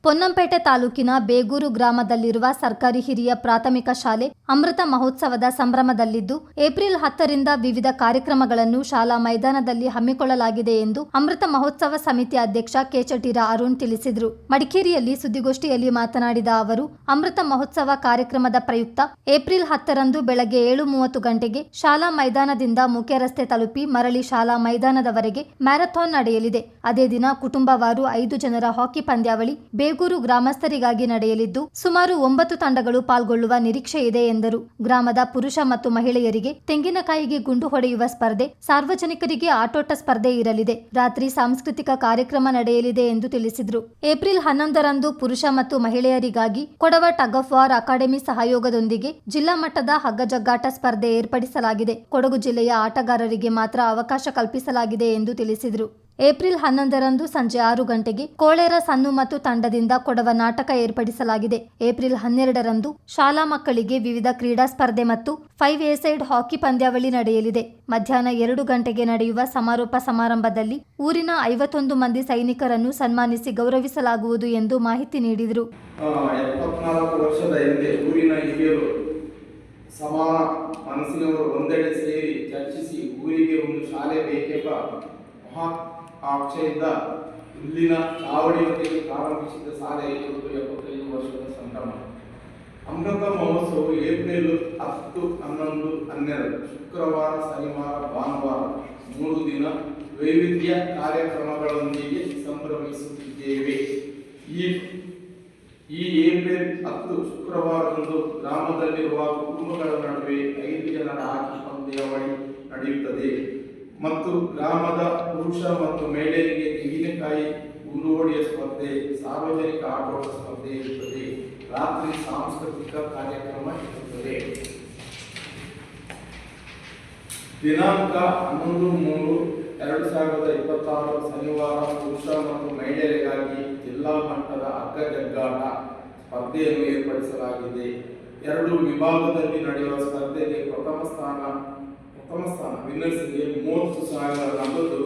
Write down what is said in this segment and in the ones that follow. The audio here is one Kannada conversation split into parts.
ಪೊನ್ನಂಪೇಟೆ ತಾಲೂಕಿನ ಬೇಗೂರು ಗ್ರಾಮದಲ್ಲಿರುವ ಸರ್ಕಾರಿ ಹಿರಿಯ ಪ್ರಾಥಮಿಕ ಶಾಲೆ ಅಮೃತ ಮಹೋತ್ಸವದ ಸಂಭ್ರಮದಲ್ಲಿದ್ದು, ಏಪ್ರಿಲ್ 10ರಿಂದ ವಿವಿಧ ಕಾರ್ಯಕ್ರಮಗಳನ್ನು ಶಾಲಾ ಮೈದಾನದಲ್ಲಿ ಹಮ್ಮಿಕೊಳ್ಳಲಾಗಿದೆ ಎಂದು ಅಮೃತ ಮಹೋತ್ಸವ ಸಮಿತಿ ಅಧ್ಯಕ್ಷ ಕೆಚಟಿರ ಅರುಣ್ ತಿಳಿಸಿದರು. ಮಡಿಕೇರಿಯಲ್ಲಿ ಸುದ್ದಿಗೋಷ್ಠಿಯಲ್ಲಿ ಮಾತನಾಡಿದ ಅವರು, ಅಮೃತ ಮಹೋತ್ಸವ ಕಾರ್ಯಕ್ರಮದ ಪ್ರಯುಕ್ತ ಏಪ್ರಿಲ್ 10ರಂದು ಬೆಳಗ್ಗೆ 7:30 ಗಂಟೆಗೆ ಶಾಲಾ ಮೈದಾನದಿಂದ ಮುಖ್ಯ ರಸ್ತೆ ತಲುಪಿ ಮರಳಿ ಶಾಲಾ ಮೈದಾನದವರೆಗೆ ಮ್ಯಾರಥಾನ್ ನಡೆಯಲಿದೆ. ಅದೇ ದಿನ ಕುಟುಂಬವಾರು 5 ಜನರ ಹಾಕಿ ಪಂದ್ಯಾವಳಿ ಬೇಗೂರು ಗ್ರಾಮಸ್ಥರಿಗಾಗಿ ನಡೆಯಲಿದ್ದು, ಸುಮಾರು 9 ತಂಡಗಳು ಪಾಲ್ಗೊಳ್ಳುವ ನಿರೀಕ್ಷೆ ಇದೆ ಎಂದರು. ಗ್ರಾಮದ ಪುರುಷ ಮತ್ತು ಮಹಿಳೆಯರಿಗೆ ತೆಂಗಿನಕಾಯಿಗೆ ಗುಂಡು ಹೊಡೆಯುವ ಸ್ಪರ್ಧೆ, ಸಾರ್ವಜನಿಕರಿಗೆ ಆಟೋಟ ಸ್ಪರ್ಧೆ ಇರಲಿದೆ. ರಾತ್ರಿ ಸಾಂಸ್ಕೃತಿಕ ಕಾರ್ಯಕ್ರಮ ನಡೆಯಲಿದೆ ಎಂದು ತಿಳಿಸಿದರು. ಏಪ್ರಿಲ್ 11ರಂದು ಪುರುಷ ಮತ್ತು ಮಹಿಳೆಯರಿಗಾಗಿ Kodava tug of war academy ಸಹಯೋಗದೊಂದಿಗೆ ಜಿಲ್ಲಾ ಮಟ್ಟದ ಹಗ್ಗಜಗ್ಗಾಟ ಸ್ಪರ್ಧೆ ಏರ್ಪಡಿಸಲಾಗಿದೆ. ಕೊಡಗು ಜಿಲ್ಲೆಯ ಆಟಗಾರರಿಗೆ ಮಾತ್ರ ಅವಕಾಶ ಕಲ್ಪಿಸಲಾಗಿದೆ ಎಂದು ತಿಳಿಸಿದರು. ಏಪ್ರಿಲ್ 11ರಂದು ಸಂಜೆ 6 ಗಂಟೆಗೆ ಕೋಳೇರ ಸನ್ನು ಮತ್ತು ತಂಡದಿಂದ ಕೊಡವ ನಾಟಕ ಏರ್ಪಡಿಸಲಾಗಿದೆ. ಏಪ್ರಿಲ್ 12ರಂದು ಶಾಲಾ ಮಕ್ಕಳಿಗೆ ವಿವಿಧ ಕ್ರೀಡಾ ಸ್ಪರ್ಧೆ ಮತ್ತು 5 ಎ-ಸೈಡ್ ಹಾಕಿ ಪಂದ್ಯಾವಳಿ ನಡೆಯಲಿದೆ. ಮಧ್ಯಾಹ್ನ 2 ಗಂಟೆಗೆ ನಡೆಯುವ ಸಮಾರೋಪ ಸಮಾರಂಭದಲ್ಲಿ ಊರಿನ 51 ಮಂದಿ ಸೈನಿಕರನ್ನು ಸನ್ಮಾನಿಸಿ ಗೌರವಿಸಲಾಗುವುದು ಎಂದು ಮಾಹಿತಿ ನೀಡಿದರು. 74 ವರ್ಷದ ಹಿಂದೆ ಊರಿನ ಹಿರಿಯರು ಸಮಾನ ಮನಸ್ಸಿನವರು ಒಂದೆಡೆ ಸೇರಿ ಚರ್ಚಿಸಿ ಊರಿಗೆ ಒಂದು ಶಾಲೆ ಬೇಕೆಂಬ ಮಹಾ ಆಕ್ಷೆಯಿಂದ ಇಲ್ಲಿನ ಚಾವಡಿಯೊಂದಿಗೆ ಪ್ರಾರಂಭಿಸಿದ ಶಾಲೆ 75 ವರ್ಷದ ಸಂಭ್ರಮ. ಅಮೃತ ಮಹೋತ್ಸವವು ಏಪ್ರಿಲ್ 10, 11, 12 ಶುಕ್ರವಾರ, ಶನಿವಾರ, ಭಾನುವಾರ 3 ದಿನ ವೈವಿಧ್ಯ ಕಾರ್ಯಕ್ರಮಗಳೊಂದಿಗೆ ಸಂಭ್ರಮಿಸುತ್ತಿದ್ದೇವೆ. ಈ ಏಪ್ರಿಲ್ 10 ಶುಕ್ರವಾರದಂದು ಗ್ರಾಮದಲ್ಲಿರುವ ಕುಟುಂಬಗಳ ನಡುವೆ 5 ಜನರ ಹಾಕಿ ಪಂದ್ಯಾವಳಿ ನಡೆಯುತ್ತದೆ ಮತ್ತು ಗ್ರಾಮದ ಪುರುಷ ಮತ್ತು ಮಹಿಳೆಯರಿಗೆ ತೆಂಗಿನಕಾಯಿ ಗುಂಡು ಹೊಡೆಯುವ ಸ್ಪರ್ಧೆ, ಸಾರ್ವಜನಿಕ ಆಟೋಟ ಸ್ಪರ್ಧೆ ಇರುತ್ತದೆ. ರಾತ್ರಿ ಸಾಂಸ್ಕೃತಿಕ ಕಾರ್ಯಕ್ರಮ ಇರುತ್ತದೆ. ದಿನಾಂಕ 11/3/2026 ಶನಿವಾರ ಪುರುಷ ಮತ್ತು ಮಹಿಳೆಯರಿಗಾಗಿ ಜಿಲ್ಲಾ ಮಟ್ಟದ ಹಗ್ಗಜಗ್ಗಾಟ ಸ್ಪರ್ಧೆಯನ್ನು ಏರ್ಪಡಿಸಲಾಗಿದೆ. 2 ವಿಭಾಗದಲ್ಲಿ ನಡೆಯುವ ಸ್ಪರ್ಧೆಗೆ ಪ್ರಥಮ ಸ್ಥಾನ ವಿನ್ನರ್ಸ್ಗೆ 30,000 ನಗದು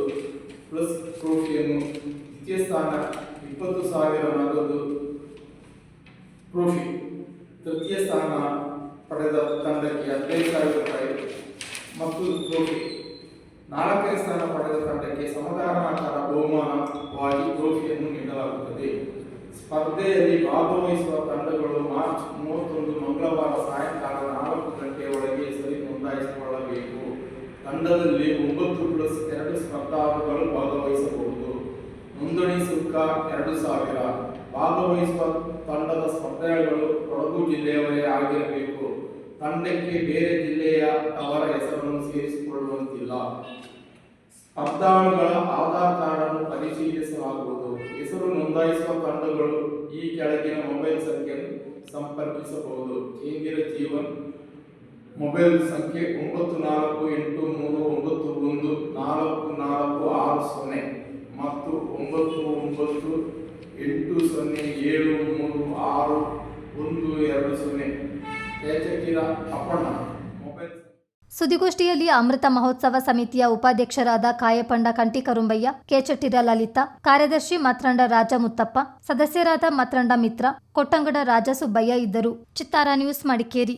ಪ್ಲಸ್ ಟ್ರೋಫಿಯನ್ನು, ದ್ವಿತೀಯ ಸ್ಥಾನ 20,000 ನಗದು ಟ್ರೋಫಿ, ತೃತೀಯ ಸ್ಥಾನ ಪಡೆದ ತಂಡಕ್ಕೆ 15,000 ರೂಪಾಯಿ ಮತ್ತು ಟ್ರೋಫಿ, 4ನೇ ಸ್ಥಾನ ಪಡೆದ ತಂಡಕ್ಕೆ ಸಮಾಧಾನಕರ ಬಹುಮಾನವಾಗಿ ಟ್ರೋಫಿಯನ್ನು ನೀಡಲಾಗುತ್ತದೆ. ಸ್ಪರ್ಧೆಯಲ್ಲಿ ಭಾಗವಹಿಸುವ ತಂಡಗಳು ಮಾರ್ಚ್ 31 ಮಂಗಳವಾರ ಸಾಯಂಕಾಲ 4 ಗಂಟೆಯ ಒಳಗೆ ಹೆಸರು ನೋಂದಾಯಿಸಿಕೊಳ್ಳಬೇಕು. ತಂಡದಲ್ಲಿ 9+2 ಸ್ಪರ್ಧಾಳುಗಳು ಭಾಗವಹಿಸಬಹುದು. ನೋಂದಣಿ ಶುಲ್ಕ 2,000. ಭಾಗವಹಿಸುವ ತಂಡದ ಸ್ಪರ್ಧಾಳುಗಳು ಕೊಡಗು ಜಿಲ್ಲೆಯವರೇ ಆಗಿರಬೇಕು. ತಂಡಕ್ಕೆ ಬೇರೆ ಜಿಲ್ಲೆಯ ಅವರ ಹೆಸರನ್ನು ಸೇರಿಸಿಕೊಳ್ಳುವಂತಿಲ್ಲ. ಸ್ಪರ್ಧಾಳುಗಳ ಆಧಾರ್ ಕಾರ್ಡ್ ಅನ್ನು ಪರಿಶೀಲಿಸಲಾಗುವುದು. ಹೆಸರು ನೋಂದಾಯಿಸುವ ತಂಡಗಳು ಈ ಕೆಳಗಿನ ಮೊಬೈಲ್ ಸಂಖ್ಯೆಯನ್ನು ಸಂಪರ್ಕಿಸಬಹುದು. ಕೇಂದ್ರ ಜೀವನ್ ಮೊಬೈಲ್ ಸಂಖ್ಯೆ 9439914460 ಮತ್ತು 9980736120. ಕೆಚಟಿರ ಅಪ್ಪಣ್ಣ ಮೊಬೈಲ್. ಸುದ್ದಿಗೋಷ್ಠಿಯಲ್ಲಿ ಅಮೃತ ಮಹೋತ್ಸವ ಸಮಿತಿಯ ಉಪಾಧ್ಯಕ್ಷರಾದ ಕಾಯಪಂಡ ಕಂಟಿಕರುಂಬಯ್ಯ, ಕೆಚಟಿರ ಲಲಿತಾ, ಕಾರ್ಯದರ್ಶಿ ಮತ್ರಂಡ ರಾಜ ಮುತ್ತಪ್ಪ, ಸದಸ್ಯರಾದ ಮತ್ರಂಡ ಮಿತ್ರ, ಕೊಟ್ಟಂಗಡ ರಾಜ ಸುಬ್ಬಯ್ಯ ಇದ್ದರು. ಚಿತ್ತಾರ ನ್ಯೂಸ್, ಮಡಿಕೇರಿ.